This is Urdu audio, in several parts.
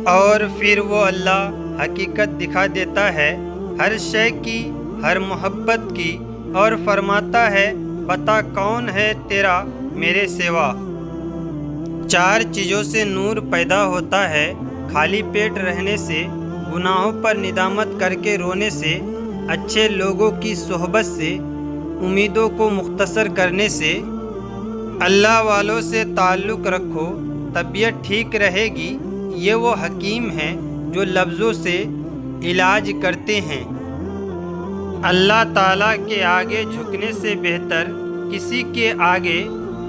اور پھر وہ اللہ حقیقت دکھا دیتا ہے ہر شے کی، ہر محبت کی، اور فرماتا ہے بتا کون ہے تیرا میرے سوا۔ 4 چیزوں سے نور پیدا ہوتا ہے: خالی پیٹ رہنے سے، گناہوں پر ندامت کر کے رونے سے، اچھے لوگوں کی صحبت سے، امیدوں کو مختصر کرنے سے۔ اللہ والوں سے تعلق رکھو، طبیعت ٹھیک رہے گی۔ یہ وہ حکیم ہیں جو لفظوں سے علاج کرتے ہیں۔ اللہ تعالیٰ کے آگے جھکنے سے بہتر کسی کے آگے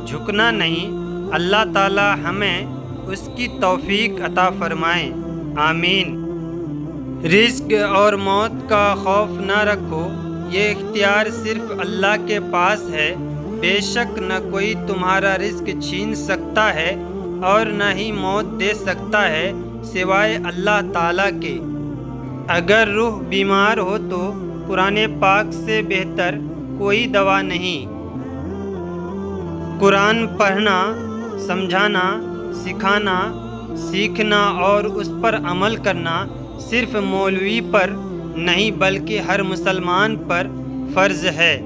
جھکنا نہیں۔ اللہ تعالیٰ ہمیں اس کی توفیق عطا فرمائے، آمین۔ رزق اور موت کا خوف نہ رکھو، یہ اختیار صرف اللہ کے پاس ہے۔ بے شک نہ کوئی تمہارا رزق چھین سکتا ہے اور نہ ہی موت دے سکتا ہے سوائے اللہ تعالیٰ کے۔ اگر روح بیمار ہو تو قرآن پاک سے بہتر کوئی دوا نہیں۔ قرآن پڑھنا، سمجھانا، سکھانا، سیکھنا اور اس پر عمل کرنا صرف مولوی پر نہیں بلکہ ہر مسلمان پر فرض ہے۔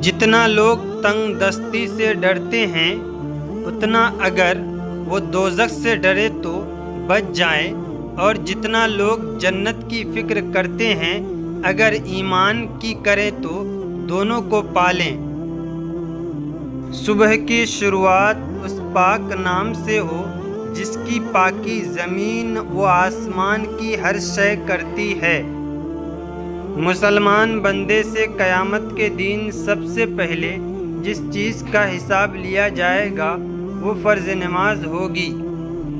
جتنا لوگ تنگ دستی سے ڈرتے ہیں اتنا اگر وہ دوزخ سے ڈرے تو بچ جائیں، اور جتنا لوگ جنت کی فکر کرتے ہیں اگر ایمان کی کریں تو دونوں کو پالیں۔ صبح کی شروعات اس پاک نام سے ہو جس کی پاکی زمین و آسمان کی ہر شے کرتی ہے۔ مسلمان بندے سے قیامت کے دن سب سے پہلے جس چیز کا حساب لیا جائے گا وہ فرض نماز ہوگی۔